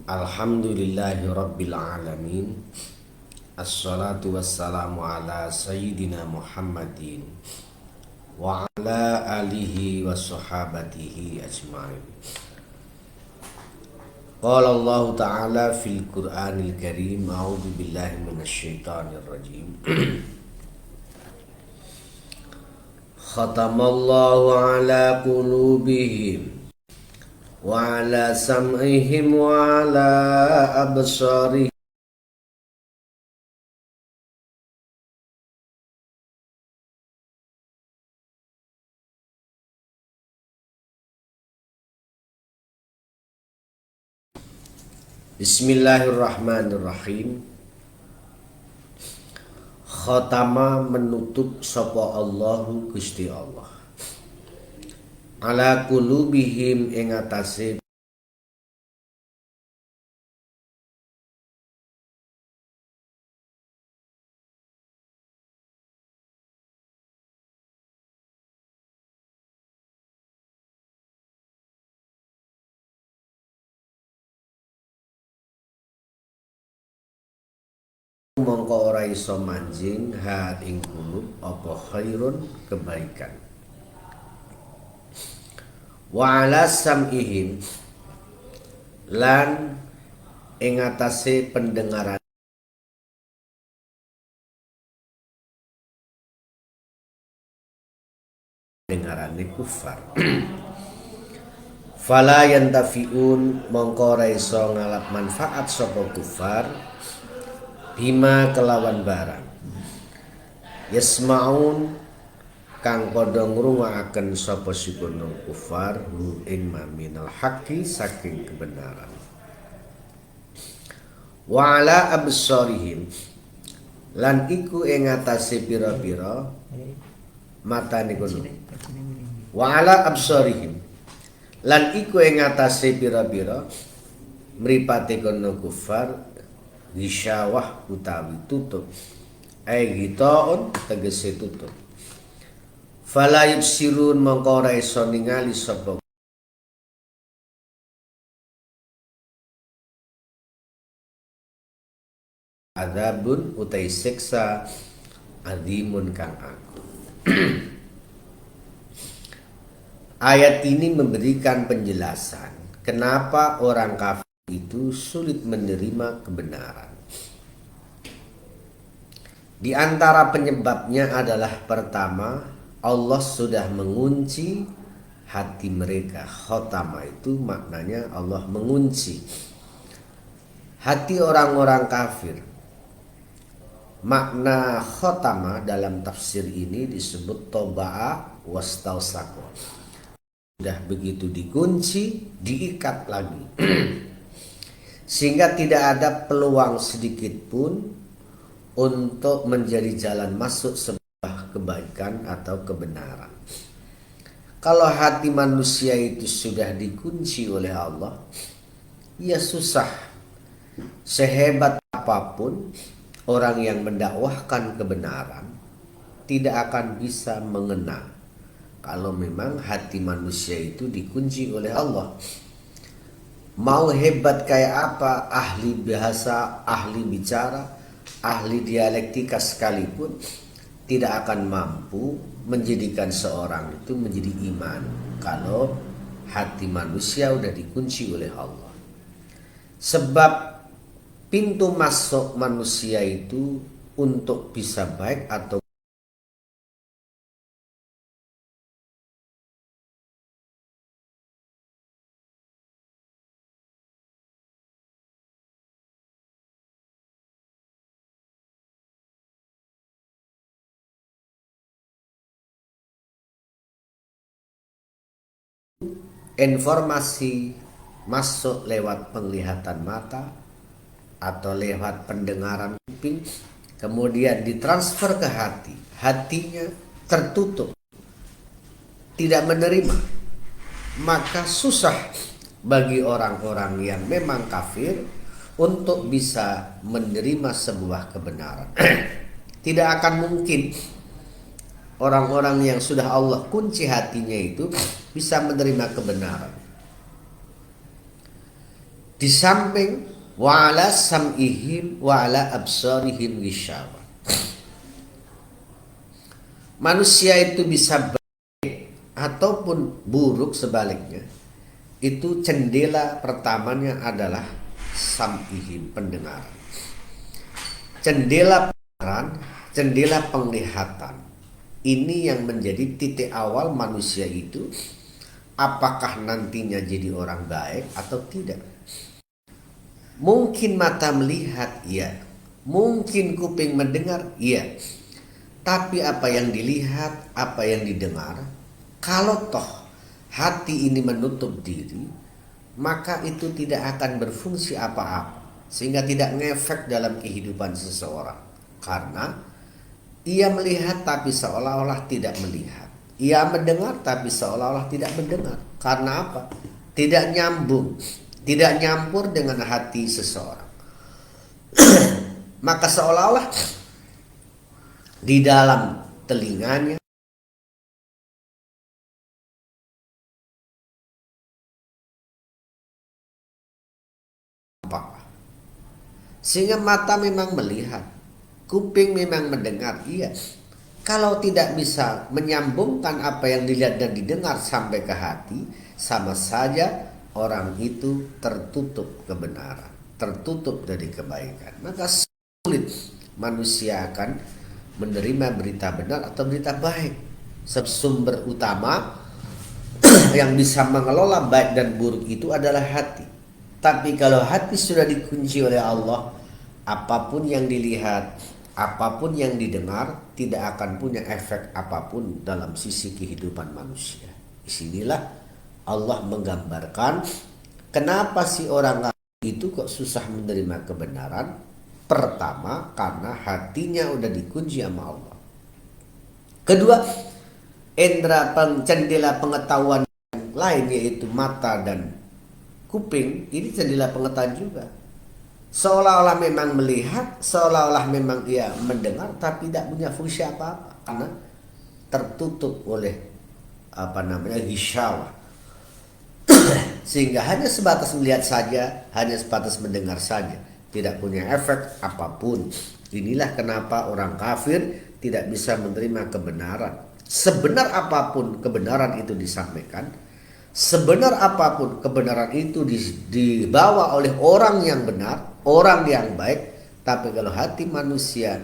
Alhamdulillahi Rabbil Alamin. Assalatu wassalamu ala Sayyidina Muhammadin wa ala alihi wa sahabatihi ajma'in. Qala Allah Ta'ala fil Qur'anil Karim. A'udhu billahi minasyaitanir rajim. Khatamallahu ala qulubihim wa ala sam'ihim wa ala absarihim. Bismillahirrahmanirrahim. Khatama menutup sapa Allahu Gusti Allah ala qulubihim ing atase mongko ora iso manjing ha ing qulub apa khairun kebaikan. Wa ala sam'ihim lan ing atase pendengaran dengarane kufar. Fala yantafiun mongko ora iso ngalap manfaat sapa kufar bima kelawan barang yasmaun kang padha ngrungokaken sapa sikono kufar hu ing maminal haqqi saking kebenaran. Wa ala absarihim lan iku ing atase pira-pira matane kono. Wa ala absarihim lan iku ing atase pira-pira mripate kono kufar gisyawah utawi tutup gitaun tegese tutup. Fala yubsirun mongko ora iso ningali sapa adzabun utai siksa azimun kang agung. Ayat ini memberikan penjelasan kenapa orang kafir itu sulit menerima kebenaran. Di antara penyebabnya adalah pertama, Allah sudah mengunci hati mereka. Khotama itu maknanya Allah mengunci hati orang-orang kafir. Makna khotama dalam tafsir ini disebut toba'a wastausako. Sudah begitu dikunci, diikat lagi. Sehingga tidak ada peluang sedikit pun untuk menjadi jalan masuk sebuah kebaikan atau kebenaran. Kalau hati manusia itu sudah dikunci oleh Allah, ya susah. Sehebat apapun orang yang mendakwahkan kebenaran tidak akan bisa mengena kalau memang hati manusia itu dikunci oleh Allah. Mau hebat kayak apa, ahli bahasa, ahli bicara, ahli dialektika sekalipun tidak akan mampu menjadikan seorang itu menjadi iman kalau hati manusia udah dikunci oleh Allah. Sebab pintu masuk manusia itu untuk bisa baik atau informasi masuk lewat penglihatan mata atau lewat pendengaran kuping, kemudian ditransfer ke hati. Hatinya tertutup, tidak menerima. Maka susah bagi orang-orang yang memang kafir untuk bisa menerima sebuah kebenaran. Tidak akan mungkin orang-orang yang sudah Allah kunci hatinya itu bisa menerima kebenaran. Di samping wa ala sam'ihim wa ala absarihim gishawa. Manusia itu bisa baik ataupun buruk sebaliknya. Itu jendela pertamanya adalah sam'ihim, pendengaran. Jendela pendengaran, jendela penglihatan. Ini yang menjadi titik awal manusia itu, apakah nantinya jadi orang baik atau tidak. Mungkin mata melihat, iya. Mungkin kuping mendengar, iya. Tapi apa yang dilihat, apa yang didengar, kalau toh hati ini menutup diri, maka itu tidak akan berfungsi apa-apa, sehingga tidak ngefek dalam kehidupan seseorang. Karena ia melihat tapi seolah-olah tidak melihat. Ia mendengar tapi seolah-olah tidak mendengar. Karena apa? Tidak nyambung, tidak nyampur dengan hati seseorang. Maka seolah-olah di dalam telinganya apa? Sehingga mata memang melihat, kuping memang mendengar, iya. Kalau tidak bisa menyambungkan apa yang dilihat dan didengar sampai ke hati, sama saja orang itu tertutup kebenaran, tertutup dari kebaikan. Maka sulit manusia akan menerima berita benar atau berita baik. Sumber utama yang bisa mengelola baik dan buruk itu adalah hati. Tapi kalau hati sudah dikunci oleh Allah, apapun yang dilihat, apapun yang didengar tidak akan punya efek apapun dalam sisi kehidupan manusia. Disinilah Allah menggambarkan kenapa si orang itu kok susah menerima kebenaran. Pertama, karena hatinya udah dikunci sama Allah. Kedua, indera jendela pengetahuan yang lain yaitu mata dan kuping, ini jendela pengetahuan juga. Seolah-olah memang melihat, seolah-olah memang ia mendengar, tapi tidak punya fungsi apa-apa karena tertutup oleh gishawa. Sehingga hanya sebatas melihat saja, hanya sebatas mendengar saja, tidak punya efek apapun. Inilah kenapa orang kafir tidak bisa menerima kebenaran. Sebenar apapun kebenaran itu disampaikan, sebenar apapun kebenaran itu dibawa oleh orang yang benar, orang yang baik, tapi kalau hati manusia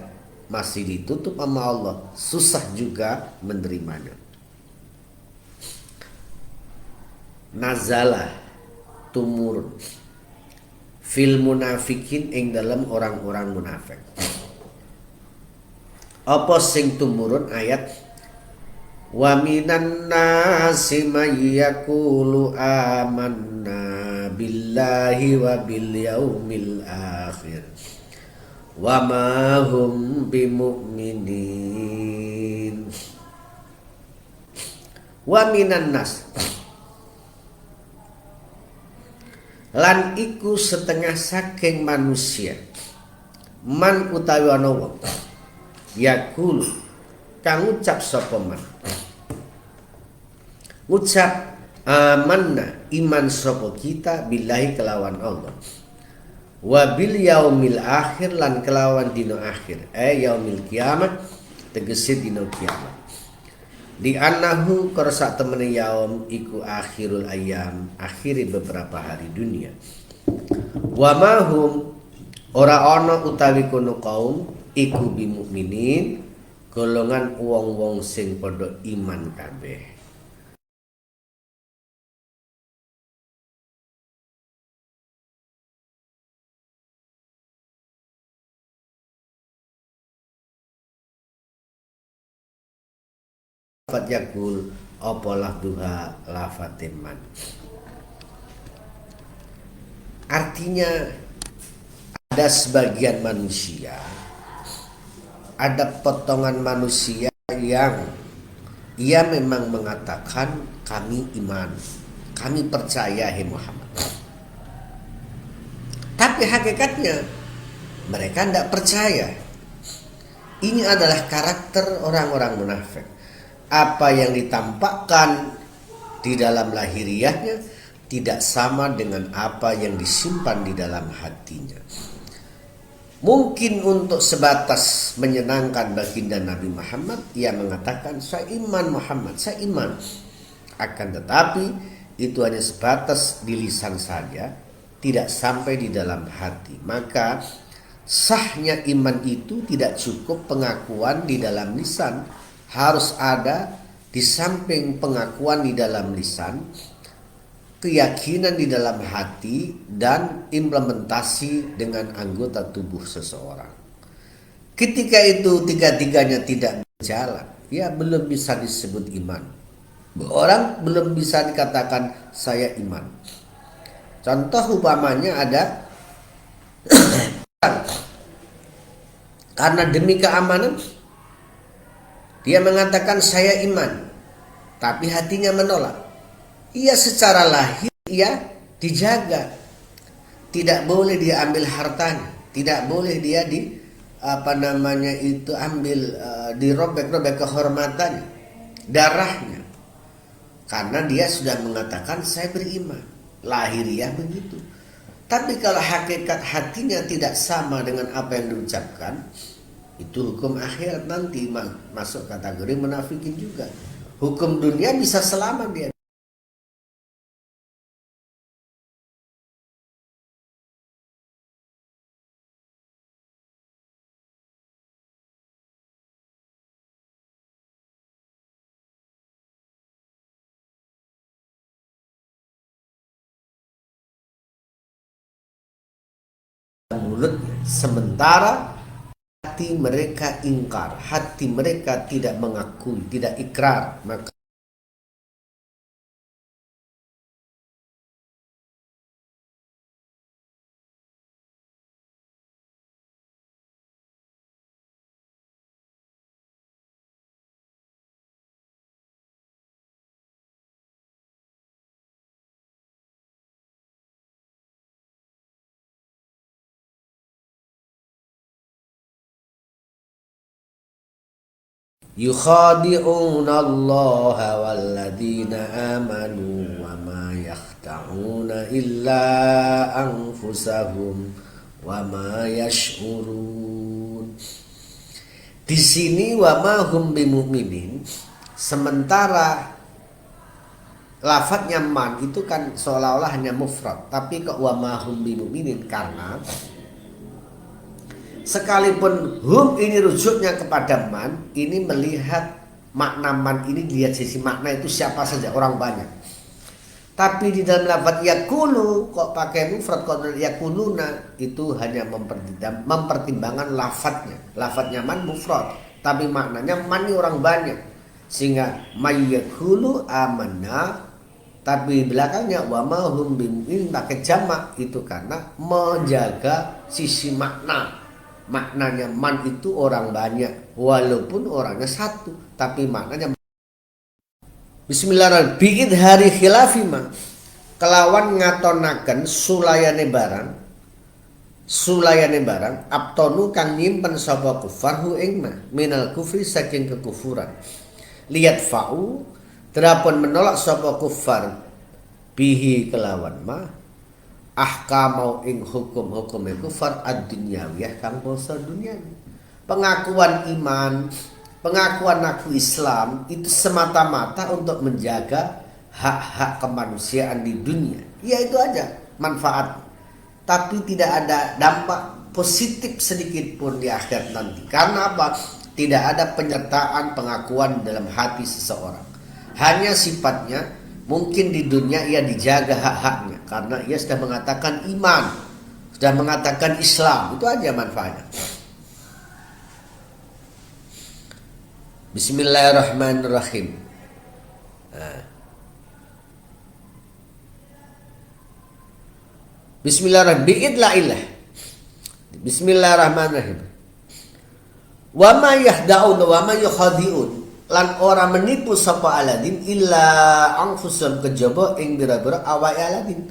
masih ditutup sama Allah, susah juga menerimanya. Nazalah tumurun fil munafikin ing dalam orang-orang munafik. Apa sing tumurun ayat wa minan nasi may yaqulu amanna billahi wa bil yaumil akhir wa ma hum bimu'minin. Wa minan nas, lan iku setengah saking manusia, man utawi ana wong yakul kang ngucap sapa man, ngucap amanna iman sapa kita billahi kelawan Allah, wa bil yaumil akhir lan kelawan dino akhir, yaumil kiamat tegese dino kiamat. Di annahu korsa temene yaum iku akhirul ayam, akhiri beberapa hari dunia. Wa mahum ora ana utawi kono kaum iku bimukminin, golongan wong-wong sing padha iman kabeh. Lafat yakul apalah duha lafatiman. Artinya ada sebagian manusia, ada potongan manusia yang ia memang mengatakan kami iman, kami percaya hai Muhammad. Tapi hakikatnya mereka tidak percaya. Ini adalah karakter orang-orang munafik. Apa yang ditampakkan di dalam lahiriahnya tidak sama dengan apa yang disimpan di dalam hatinya. Mungkin untuk sebatas menyenangkan baginda Nabi Muhammad, ia mengatakan saya iman Muhammad, saya iman. Akan tetapi itu hanya sebatas di lisan saja, tidak sampai di dalam hati. Maka sahnya iman itu tidak cukup pengakuan di dalam lisan, harus ada di samping pengakuan di dalam lisan, keyakinan di dalam hati, dan implementasi dengan anggota tubuh seseorang. Ketika itu tiga-tiganya tidak berjalan, ya belum bisa disebut iman. Orang belum bisa dikatakan saya iman. Contoh umpamanya ada karena demi keamanan dia mengatakan saya iman, tapi hatinya menolak. Ia secara lahir ia dijaga, tidak boleh dia ambil hartanya, tidak boleh dia ambil dirobek-robek kehormatannya, darahnya, karena dia sudah mengatakan saya beriman, lahiriah begitu. Tapi kalau hakikat hatinya tidak sama dengan apa yang diucapkan, itu hukum akhirat nanti masuk kategori munafikin juga. Hukum dunia bisa selamat dia. Mulutnya, sementara hati mereka ingkar, hati mereka tidak mengakui, tidak ikrar. Maka yukhadi'una Allah walladzina amanu wa ma yakhda'una illa anfusahum wa ma yash'urun. Di sini wa ma hum bimu'minin, sementara lafadznya man itu kan seolah-olah hanya mufrad, tapi kok wa ma hum bimu'minin, karena sekalipun hum ini rujuknya kepada man, ini melihat makna man ini, lihat sisi makna itu siapa saja, orang banyak. Tapi di dalam lafaz yakulu kok pakai mufrad, kok yakuluna, itu hanya mempertimbangkan lafadznya. Lafadznya man mufrad, tapi maknanya man ini orang banyak. Sehingga mayyakulu amanna, tapi belakangnya wa ma hum bimu'min pakai jamak, itu karena menjaga sisi makna. Maknanya man itu orang banyak, walaupun orangnya satu, tapi maknanya bismillahirrahmanirrahim. Bikin hari khilafima, kelawan ngatonaken sulayane barang abtonu kang nyimpen sapa kufar hu ing ma minal kufri saking kekufuran, lihat fa'u terapun menolak sapa kufar bihi kelawan ma ahkamau ing hukum-hukum kufar ad-dunyawiyah kang basa dunia. Pengakuan iman, pengakuan aku Islam itu semata-mata untuk menjaga hak-hak kemanusiaan di dunia. Ya itu aja manfaat. Tapi tidak ada dampak positif sedikit pun di akhirat nanti. Karena apa? Tidak ada penyertaan pengakuan dalam hati seseorang. Hanya sifatnya mungkin di dunia ia dijaga hak-haknya karena ia sudah mengatakan iman, sudah mengatakan Islam. Itu aja manfaatnya. Bismillahirrahmanirrahim. Bismillahirrahmanirrahim. Bismillahirrahmanirrahim. Wa ma yahda'un wa ma yukhadi'un, lan ora menipu sapa Aladin illa anfusum kejaba ing bira-bira awake Aladin.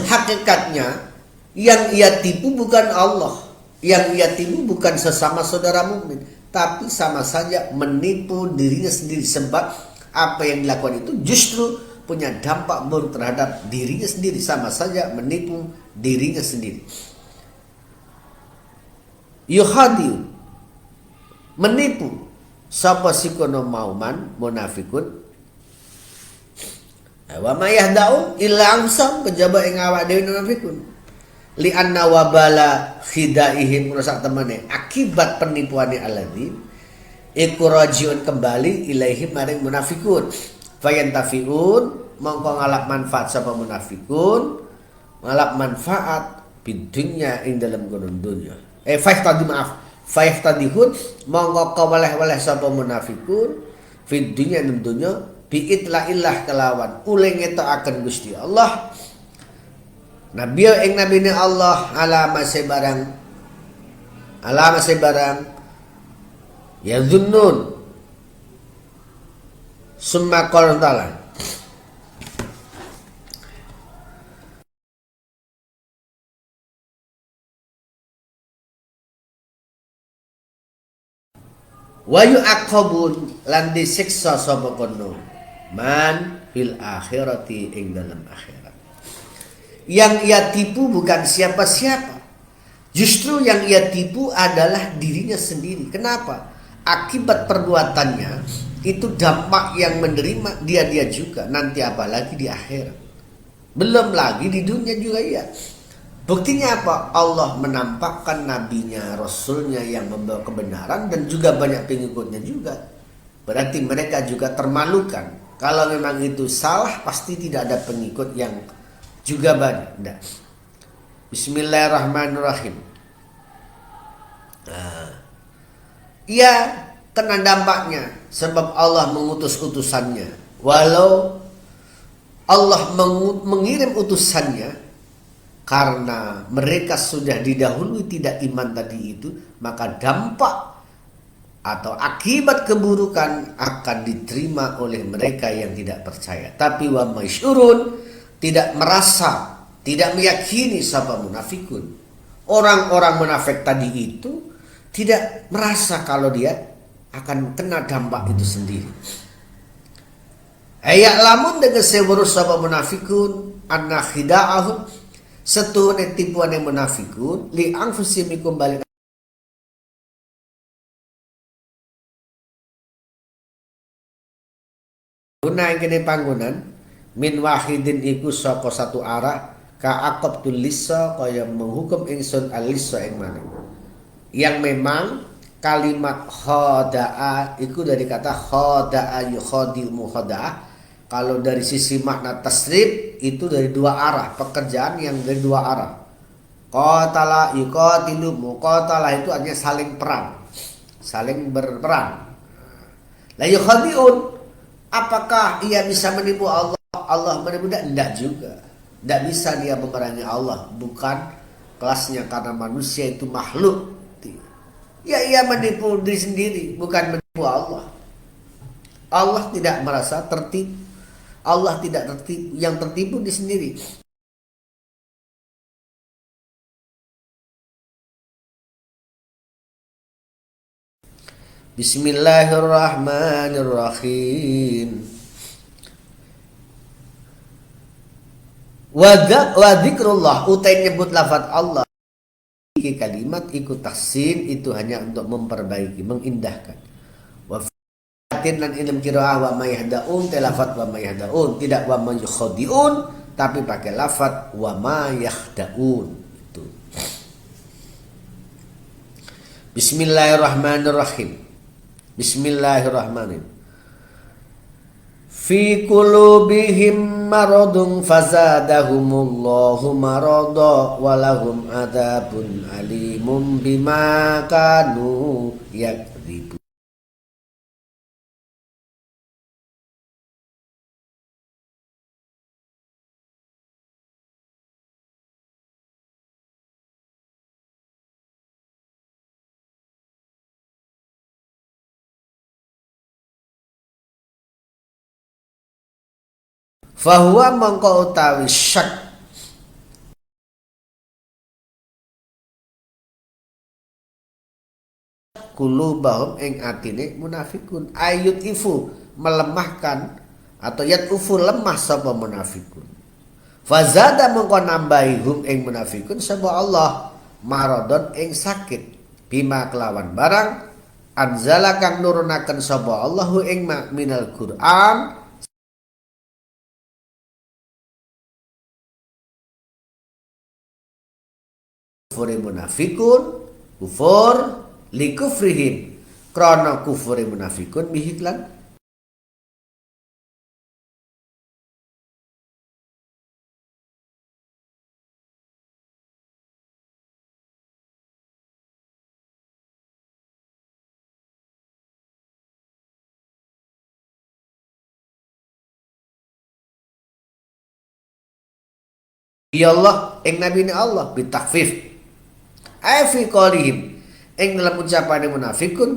Hakikatnya yang ia tipu bukan Allah, yang ia tipu bukan sesama saudara mukmin, tapi sama saja menipu dirinya sendiri, sebab apa yang dilakukan itu justru punya dampak buruk terhadap dirinya sendiri, sama saja menipu dirinya sendiri. Yukhadi'un, menipu sapa sikono mauman munafikun. Wa ma yahda'un illa amsam kejaba ing awak dhewe munafikun. Li anna wabala khidaihim rusak temane akibat penipuane alladzin iku rajiun kembali ilaihim maring munafikun. Fayantafiun mongko ngalap manfaat sapa munafikun, ngalap manfaat bidunya ing dalam gunung dunya. Fayahtadihun mongko kawaleh-waleh sapa munafikun fid dunya ing dunya biitla illah kelawan uleng ngetokaken Gusti Allah nabi ing nabine Allah alama sebarang ya zunnun summa qala ta'ala wa yu'aqabun lan disiksa sapa kono man fil akhirati ing dalam akhirat. Yang ia tipu bukan siapa-siapa, justru yang ia tipu adalah dirinya sendiri. Kenapa? Akibat perbuatannya itu dampak yang menerima dia juga, nanti apalagi di akhirat, belum lagi di dunia juga ya. Buktinya apa? Allah menampakkan nabinya, rasulnya yang membawa kebenaran dan juga banyak pengikutnya juga. Berarti mereka juga termalukan. Kalau memang itu salah, pasti tidak ada pengikut yang juga banyak. Nah. Bismillahirrahmanirrahim. Ia kena dampaknya sebab Allah mengutus utusannya. Walau Allah mengirim utusannya, karena mereka sudah didahului tidak iman tadi itu, maka dampak atau akibat keburukan akan diterima oleh mereka yang tidak percaya. Tapi wa masyurun, tidak merasa, tidak meyakini sapa munafikun. Orang-orang munafik tadi itu tidak merasa kalau dia akan kena dampak itu sendiri. Ayak lamun dengan sewerus sapa munafikun anna khida'ahum setune tipuane munafikun li anfusim kembali guna ing kene panggonan min wahidin iku saka satu arah ka aqabtul lissa kaya menghukum ingsun al-lissa ing maneh. Yang memang kalimat khada'a iku dari kata khada'a yukhadil mukhada'ah. Kalau dari sisi makna tasrif itu dari dua arah, pekerjaan yang dari dua arah. Qatala yuqatilu, muqatalah itu artinya saling perang, saling berperang. La yukhadi'un, apakah ia bisa menipu Allah? Allah menipu? Tidak juga. Tidak bisa dia memerangi Allah. Bukan kelasnya, karena manusia itu makhluk. Ya ia menipu diri sendiri, bukan menipu Allah. Allah tidak merasa tertipu. Allah tidak tertipu, yang tertipu di sendiri. Bismillahirrahmanirrahim. Wa dzikrullah utai nyebut lafaz Allah. Kalimat ikut tahsin itu hanya untuk memperbaiki, mengindahkan. Wa dan ilm qiraah wa ma yahdaun, lafaz wa ma yahdaun, tidak wa ma yukhadiun, tapi pakai lafaz wa ma yahdaun itu. Bismillahirrahmanirrahim. Bismillahirrahmanirrahim. Fi qulubihim maradun fazadahumullahu marada walahum adzabun alimun bima kanu yakdzibun. Fahuwa mongko utawi syak kulubahum ing atine munafikun ayut ifu melemahkan atau yad'ufu lemah sapa munafikun. Fazada mengko nambahi hum ing munafikun sapa Allah maradon ing sakit bima kelawan barang anzala kang nurunaken sapa Allahu ing minal Qur'an kufure munafikun kufur likufrihim krana kufure munafikun bihiklan ya Allah ing nabi Allah bitakfif ai fi qalihim ing dalam ucapane munafikun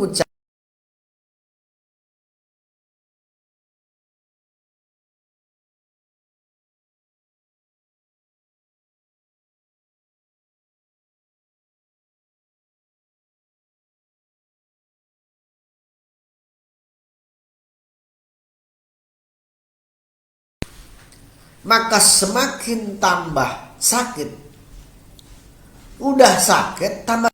maka semakin tambah sakit. Udah sakit tambah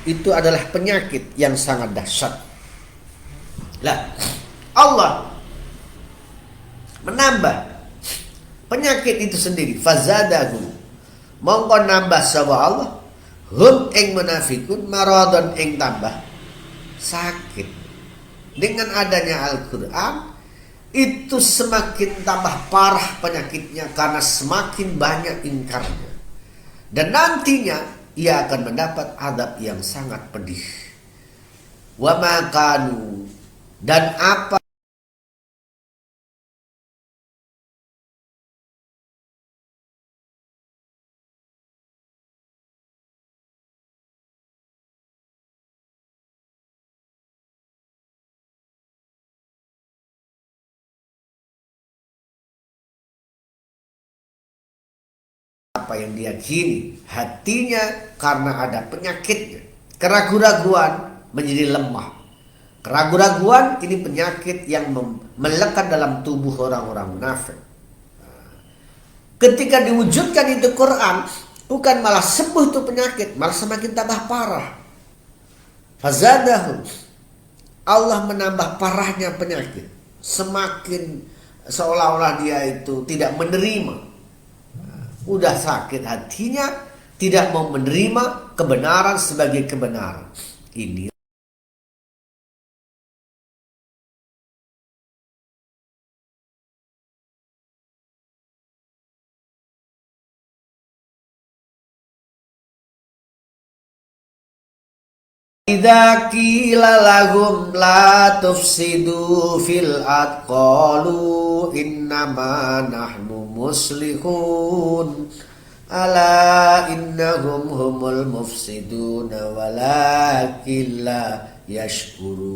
itu adalah penyakit yang sangat dahsyat. Lah, Allah menambah penyakit itu sendiri. Fazadahu mongko nambah sapa Allah hum ing munafikun maradon ing tambah sakit. Dengan adanya Al-Quran itu semakin tambah parah penyakitnya karena semakin banyak ingkarnya. Dan nantinya ia akan mendapat azab yang sangat pedih. Wa makanu dan apa yang diyakini hatinya karena ada penyakitnya. Keraguan-raguan menjadi lemah. Keraguan-raguan ini penyakit yang melekat dalam tubuh orang-orang munafik. Ketika diwujudkan itu Quran, bukan malah sembuh itu penyakit, malah semakin tambah parah. Fazadahu Allah menambah parahnya penyakit. Semakin seolah-olah dia itu tidak menerima. Udah sakit hatinya, tidak mau menerima kebenaran sebagai kebenaran. Ini idza qila lahum la tufsidu fil ard qalu innama nahnu muslihun ala innahum humul mufsidun walakin la yashkurun.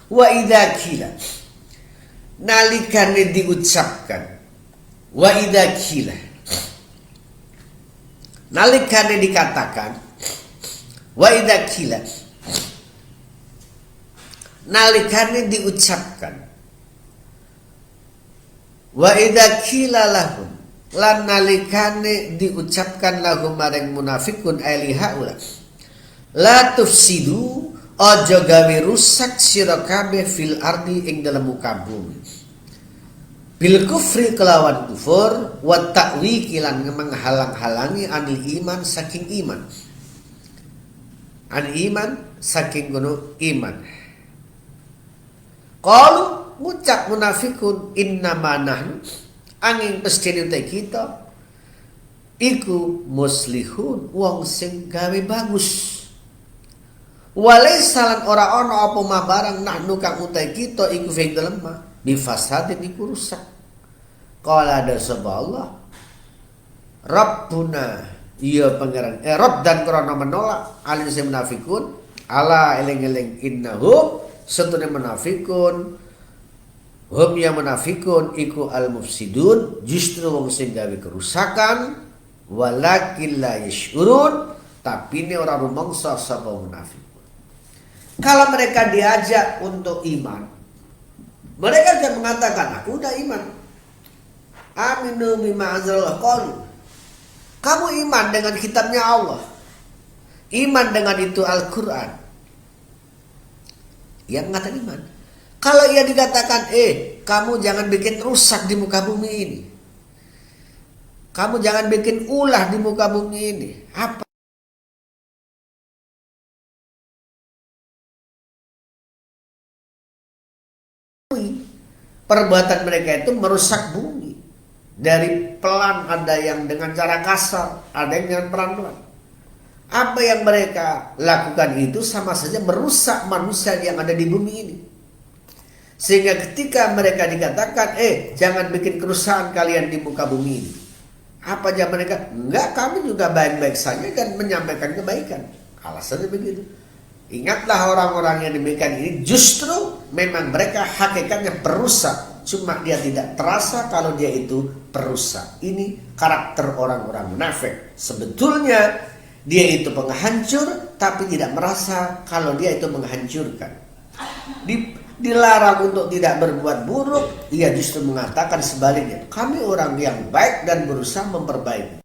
Wa idza qila nalikane diucapkan, wa idza qila nalikane dikatakan, wa idza qila nalikane diucapkan, wa idza qila lahum lan nalikane diucapkan lahum maring munafikun alihaula la tufsidu aja gawe rusak sira kabeh fil ardi ing dalem muka bumi bil kufri kelawan kufur wa ta'wi kilan menghalang-halangi anil iman saking iman an iman saking gunung iman. Qalu ngucap munafikun innama nahnu angin pestine utai kita iku muslihun wong sing gawe bagus. Walaisalan ora ana apa mah barang nahnu kang utai kita iku fing dalem bi fasadin iku rusak. Qala ada sapa Allah Rabbuna iya pangeran Rob dan krono menolak alin si munafikun ala eleng-eleng innahum setune munafikun hum ya munafikun iku al mufsidun justru wong sing gawe kerusakan walakin la yashurun Tapi ini orang rumangsa sapa munafik. Kalau mereka diajak untuk iman, mereka akan mengatakan, aku udah iman. Aminu bima anzalallah qalu. Kamu iman dengan kitabnya Allah. Iman dengan itu Al-Quran. Ia mengatakan iman. Kalau ia dikatakan, kamu jangan bikin rusak di muka bumi ini. Kamu jangan bikin ulah di muka bumi ini. Apa? Perbuatan mereka itu merusak bumi. Dari pelan ada yang dengan cara kasar, ada yang dengan pelan-pelan. Apa yang mereka lakukan itu sama saja merusak manusia yang ada di bumi ini. Sehingga ketika mereka dikatakan, jangan bikin kerusakan kalian di muka bumi ini. Apa aja mereka? Enggak, kami juga baik-baik saja dan menyampaikan kebaikan. Alasannya begitu. Ingatlah orang-orang yang demikian ini justru memang mereka hakikatnya perusak. Cuma dia tidak terasa kalau dia itu perusak. Ini karakter orang-orang munafik. Sebetulnya dia itu penghancur tapi tidak merasa kalau dia itu menghancurkan. Dilarang untuk tidak berbuat buruk, ia justru mengatakan sebaliknya. Kami orang yang baik dan berusaha memperbaiki.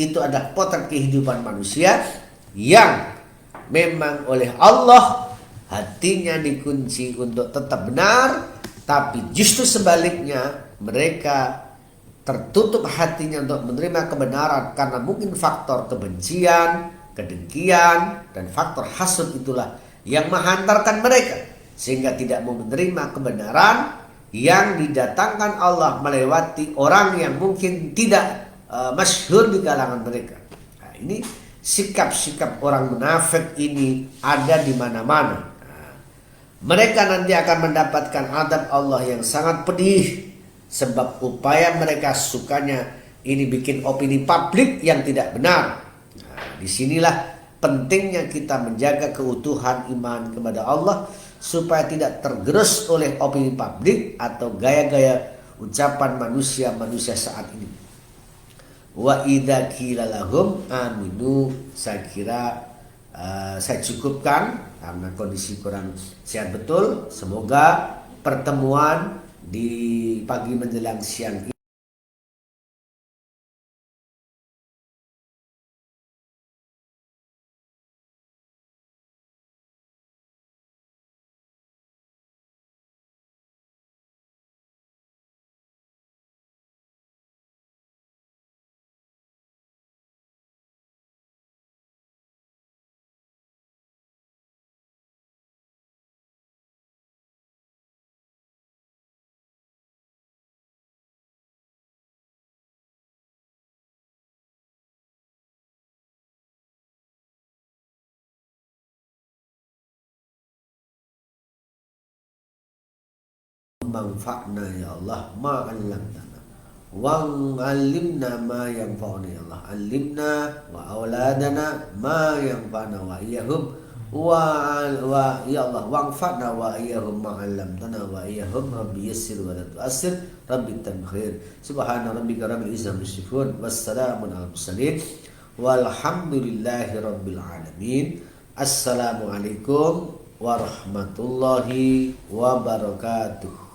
Itu ada potret kehidupan manusia yang memang oleh Allah hatinya dikunci untuk tetap benar, tapi justru sebaliknya mereka tertutup hatinya untuk menerima kebenaran karena mungkin faktor kebencian, kedengkian, dan faktor hasud itulah yang menghantarkan mereka sehingga tidak mau menerima kebenaran yang didatangkan Allah melewati orang yang mungkin tidak masyhur di kalangan mereka. Nah, ini sikap-sikap orang munafik ini ada di mana-mana. Nah, mereka nanti akan mendapatkan adab Allah yang sangat pedih sebab upaya mereka sukanya ini bikin opini publik yang tidak benar. Nah, disinilah pentingnya kita menjaga keutuhan iman kepada Allah supaya tidak tergerus oleh opini publik atau gaya-gaya ucapan manusia-manusia saat ini. Wa idza qila lahum aminu, saya kira saya cukupkan karena kondisi kurang sehat betul. Semoga pertemuan di pagi menjelang siang ini manfa'na ya Allah ma 'allamtana wa 'allimna ma yanfa'una ya Allah, 'allimna wa auladana ma yanfa'una wa iyyahum wa ya Allah wanfa'na wa iyyahum ma 'allamtana wa iyyahum rabbi yassir wa la tu'assir rabbi tamkhir subhana rabbika rabbil izzati yasifun wassalamun alal mursalin walhamdulillahi rabbil alamin. Assalamualaikum warahmatullahi wabarakatuh.